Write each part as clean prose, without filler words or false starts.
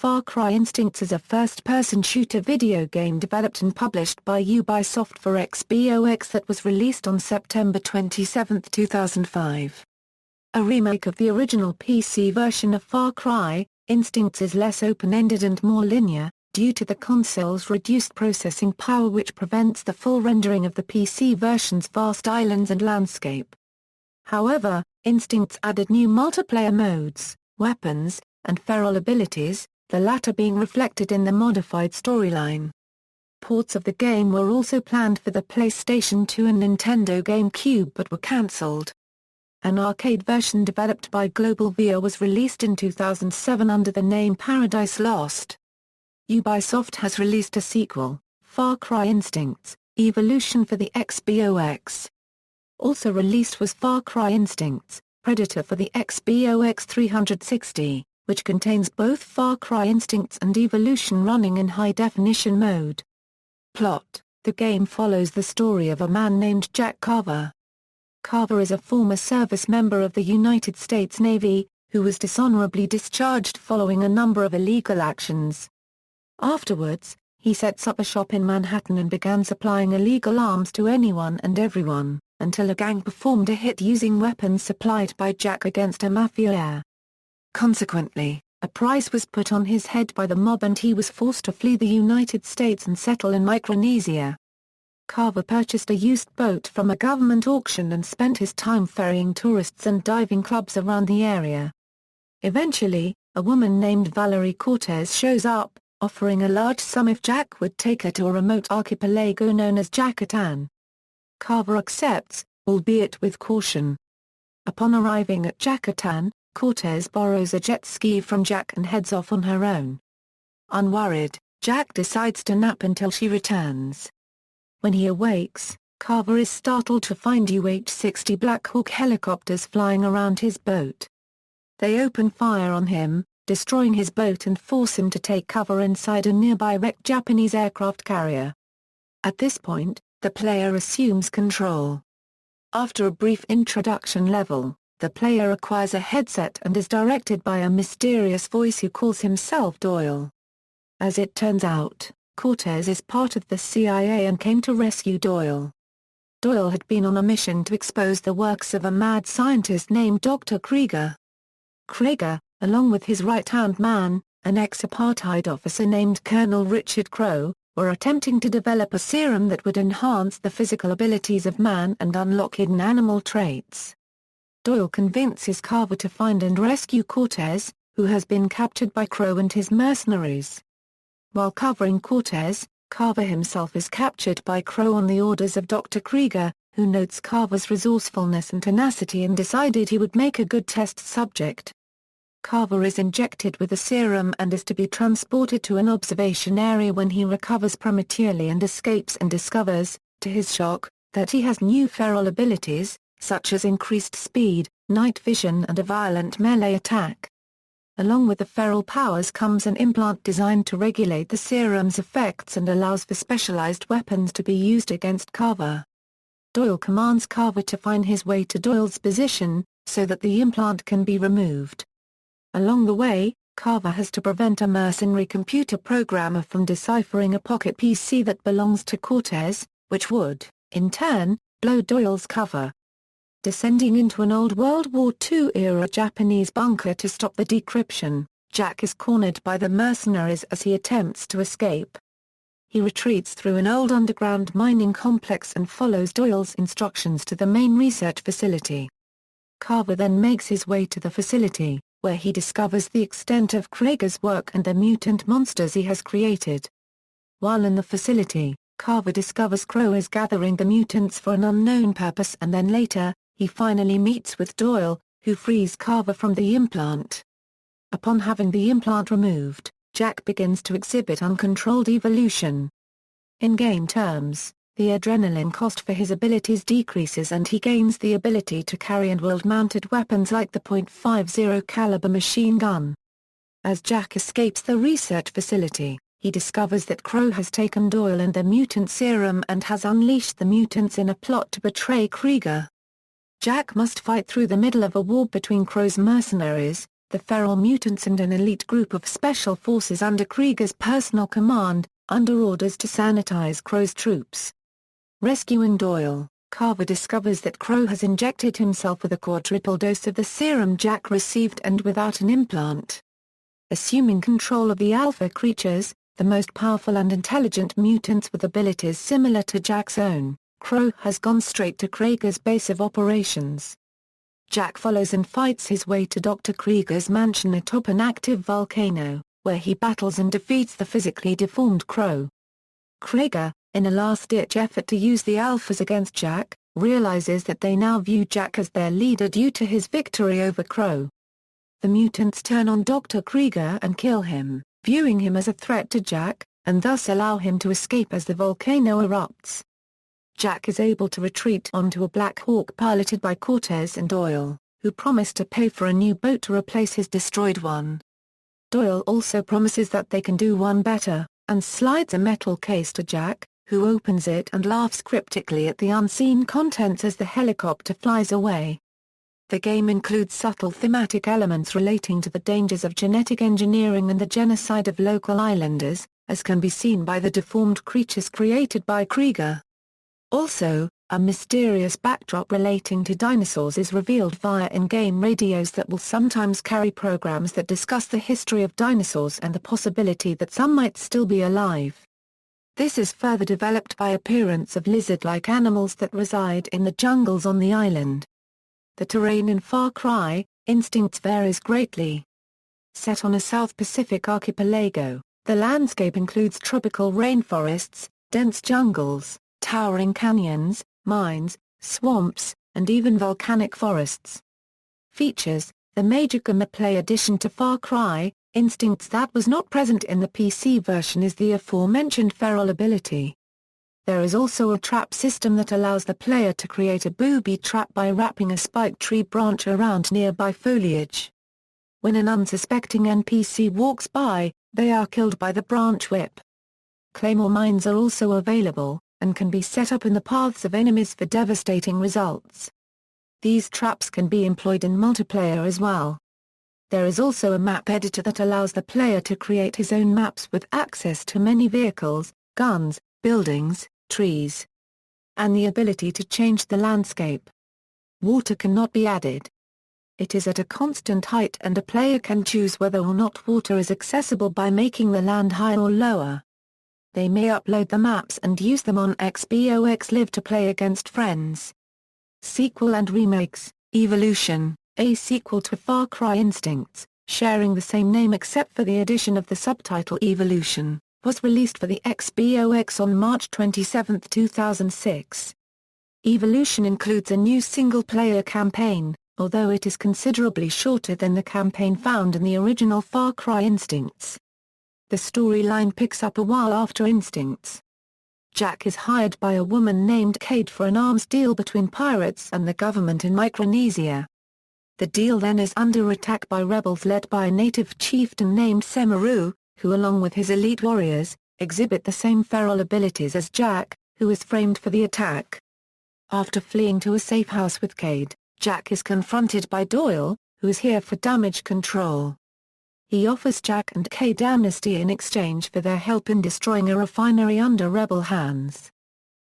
Far Cry Instincts is a first-person shooter video game developed and published by Ubisoft for Xbox that was released on September 27, 2005. A remake of the original PC version of Far Cry, Instincts is less open-ended and more linear, due to the console's reduced processing power which prevents the full rendering of the PC version's vast islands and landscape. However, Instincts added new multiplayer modes, weapons, and feral abilities, the latter being reflected in the modified storyline. Ports of the game were also planned for the PlayStation 2 and Nintendo GameCube but were cancelled. An arcade version developed by Global VR was released in 2007 under the name Paradise Lost. Ubisoft has released a sequel, Far Cry Instincts, Evolution for the Xbox. Also released was Far Cry Instincts, Predator for the Xbox 360, which contains both Far Cry Instincts and Evolution running in high-definition mode. Plot: the game follows the story of a man named Jack Carver. Carver is a former service member of the United States Navy, who was dishonorably discharged following a number of illegal actions. Afterwards, he sets up a shop in Manhattan and began supplying illegal arms to anyone and everyone, until a gang performed a hit using weapons supplied by Jack against a mafia heir. Consequently, a price was put on his head by the mob and he was forced to flee the United States and settle in Micronesia. Carver purchased a used boat from a government auction and spent his time ferrying tourists and diving clubs around the area. Eventually, a woman named Valerie Cortez shows up, offering a large sum if Jack would take her to a remote archipelago known as Jackatan. Carver accepts, albeit with caution. Upon arriving at Jackatan, Cortez borrows a jet ski from Jack and heads off on her own. Unworried, Jack decides to nap until she returns. When he awakes, Carver is startled to find UH-60 Black Hawk helicopters flying around his boat. They open fire on him, destroying his boat and force him to take cover inside a nearby wrecked Japanese aircraft carrier. At this point, the player assumes control. After a brief introduction level, the player acquires a headset and is directed by a mysterious voice who calls himself Doyle. As it turns out, Cortez is part of the CIA and came to rescue Doyle. Doyle had been on a mission to expose the works of a mad scientist named Dr. Krieger. Krieger, along with his right-hand man, an ex-apartheid officer named Colonel Richard Crowe, were attempting to develop a serum that would enhance the physical abilities of man and unlock hidden animal traits. Doyle convinces Carver to find and rescue Cortez, who has been captured by Crowe and his mercenaries. While covering Cortez, Carver himself is captured by Crowe on the orders of Dr. Krieger, who notes Carver's resourcefulness and tenacity and decided he would make a good test subject. Carver is injected with the serum and is to be transported to an observation area when he recovers prematurely and escapes and discovers, to his shock, that he has new feral abilities, such as increased speed, night vision and a violent melee attack. Along with the feral powers comes an implant designed to regulate the serum's effects and allows for specialized weapons to be used against Carver. Doyle commands Carver to find his way to Doyle's position, so that the implant can be removed. Along the way, Carver has to prevent a mercenary computer programmer from deciphering a pocket PC that belongs to Cortez, which would, in turn, blow Doyle's cover. Descending into an old World War II-era Japanese bunker to stop the decryption, Jack is cornered by the mercenaries as he attempts to escape. He retreats through an old underground mining complex and follows Doyle's instructions to the main research facility. Carver then makes his way to the facility, where he discovers the extent of Krieger's work and the mutant monsters he has created. While in the facility, Carver discovers Crowe is gathering the mutants for an unknown purpose and then later, he finally meets with Doyle, who frees Carver from the implant. Upon having the implant removed, Jack begins to exhibit uncontrolled evolution. In game terms, the adrenaline cost for his abilities decreases and he gains the ability to carry and wield mounted weapons like the .50 caliber machine gun. As Jack escapes the research facility, he discovers that Crowe has taken Doyle and the mutant serum and has unleashed the mutants in a plot to betray Krieger. Jack must fight through the middle of a war between Crowe's mercenaries, the feral mutants and an elite group of special forces under Krieger's personal command, under orders to sanitize Crow's troops. Rescuing Doyle, Carver discovers that Crow has injected himself with a quadruple dose of the serum Jack received and without an implant. Assuming control of the alpha creatures, the most powerful and intelligent mutants with abilities similar to Jack's own, Crow has gone straight to Krieger's base of operations. Jack follows and fights his way to Dr. Krieger's mansion atop an active volcano, where he battles and defeats the physically deformed Crow. Krieger, in a last-ditch effort to use the Alphas against Jack, realizes that they now view Jack as their leader due to his victory over Crow. The mutants turn on Dr. Krieger and kill him, viewing him as a threat to Jack, and thus allow him to escape as the volcano erupts. Jack is able to retreat onto a Black Hawk piloted by Cortez and Doyle, who promise to pay for a new boat to replace his destroyed one. Doyle also promises that they can do one better, and slides a metal case to Jack, who opens it and laughs cryptically at the unseen contents as the helicopter flies away. The game includes subtle thematic elements relating to the dangers of genetic engineering and the genocide of local islanders, as can be seen by the deformed creatures created by Krieger. Also, a mysterious backdrop relating to dinosaurs is revealed via in-game radios that will sometimes carry programs that discuss the history of dinosaurs and the possibility that some might still be alive. This is further developed by appearance of lizard-like animals that reside in the jungles on the island. The terrain in Far Cry, Instincts varies greatly. Set on a South Pacific archipelago, the landscape includes tropical rainforests, dense jungles, towering canyons, mines, swamps, and even volcanic forests. Features: the major gameplay addition to Far Cry, Instincts that was not present in the PC version is the aforementioned feral ability. There is also a trap system that allows the player to create a booby trap by wrapping a spiked tree branch around nearby foliage. When an unsuspecting NPC walks by, they are killed by the branch whip. Claymore mines are also available, and can be set up in the paths of enemies for devastating results. These traps can be employed in multiplayer as well. There is also a map editor that allows the player to create his own maps with access to many vehicles, guns, buildings, trees, and the ability to change the landscape. Water cannot be added. It is at a constant height and a player can choose whether or not water is accessible by making the land higher or lower. They may upload the maps and use them on Xbox Live to play against friends. Sequel and remakes: Evolution, a sequel to Far Cry Instincts, sharing the same name except for the addition of the subtitle Evolution, was released for the Xbox on March 27, 2006. Evolution includes a new single-player campaign, although it is considerably shorter than the campaign found in the original Far Cry Instincts. The storyline picks up a while after Instincts. Jack is hired by a woman named Cade for an arms deal between pirates and the government in Micronesia. The deal then is under attack by rebels led by a native chieftain named Semaru, who along with his elite warriors, exhibit the same feral abilities as Jack, who is framed for the attack. After fleeing to a safe house with Cade, Jack is confronted by Doyle, who is here for damage control. He offers Jack and Cade amnesty in exchange for their help in destroying a refinery under rebel hands.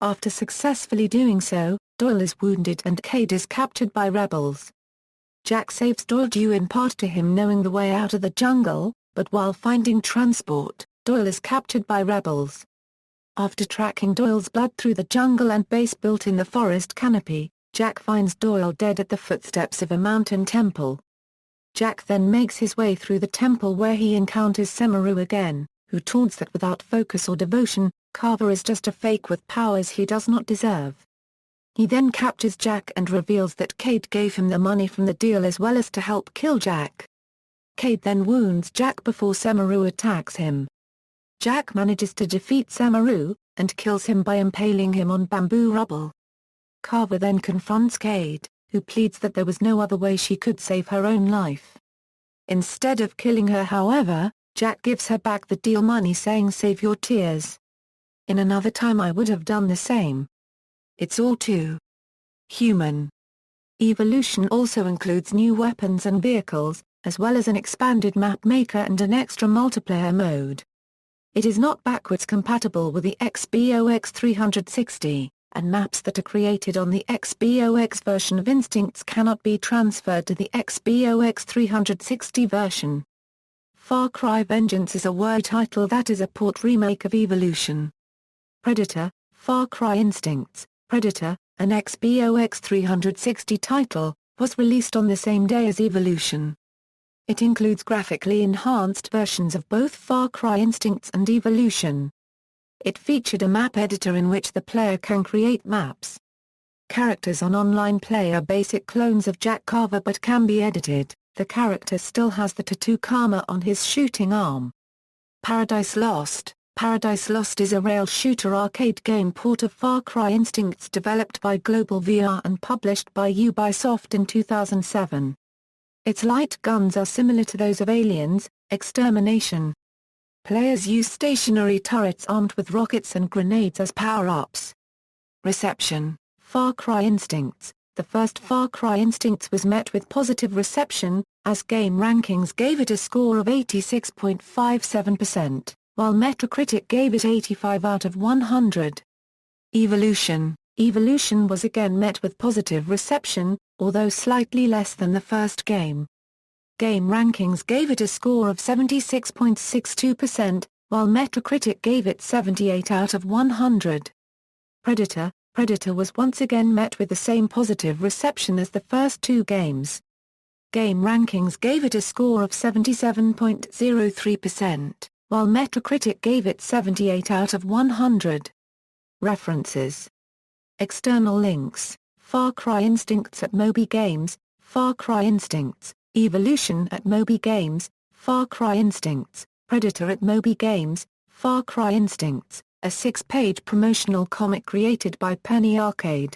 After successfully doing so, Doyle is wounded and Cade is captured by rebels. Jack saves Doyle due in part to him knowing the way out of the jungle, but while finding transport, Doyle is captured by rebels. After tracking Doyle's blood through the jungle and base built in the forest canopy, Jack finds Doyle dead at the footsteps of a mountain temple. Jack then makes his way through the temple where he encounters Semaru again, who taunts that without focus or devotion, Carver is just a fake with powers he does not deserve. He then captures Jack and reveals that Cade gave him the money from the deal as well as to help kill Jack. Cade then wounds Jack before Semaru attacks him. Jack manages to defeat Semaru, and kills him by impaling him on bamboo rubble. Carver then confronts Cade, who pleads that there was no other way she could save her own life. Instead of killing her however, Jack gives her back the deal money saying save your tears. In another time I would have done the same. It's all too human. Evolution also includes new weapons and vehicles, as well as an expanded map maker and an extra multiplayer mode. It is not backwards compatible with the Xbox 360, and maps that are created on the Xbox version of Instincts cannot be transferred to the Xbox 360 version. Far Cry Vengeance is a word title that is a port remake of Evolution. Predator, Far Cry Instincts, Predator, an Xbox 360 title, was released on the same day as Evolution. It includes graphically enhanced versions of both Far Cry Instincts and Evolution. It featured a map editor in which the player can create maps. Characters on online play are basic clones of Jack Carver but can be edited. The character still has the tattoo Karma on his shooting arm. Paradise Lost. Paradise Lost is a rail shooter arcade game port of Far Cry Instincts developed by Global VR and published by Ubisoft in 2007. Its light guns are similar to those of Aliens, Extermination. Players use stationary turrets armed with rockets and grenades as power-ups. Reception. Far Cry Instincts. The first Far Cry Instincts was met with positive reception, as Game Rankings gave it a score of 86.57%, while Metacritic gave it 85 out of 100. Evolution. Evolution was again met with positive reception, although slightly less than the first game. Game Rankings gave it a score of 76.62%, while Metacritic gave it 78 out of 100. Predator. Predator was once again met with the same positive reception as the first two games. Game Rankings gave it a score of 77.03%, while Metacritic gave it 78 out of 100. References. External links: Far Cry Instincts at Moby Games, Far Cry Instincts, Evolution at Moby Games, Far Cry Instincts, Predator at Moby Games, Far Cry Instincts, a 6-page promotional comic created by Penny Arcade.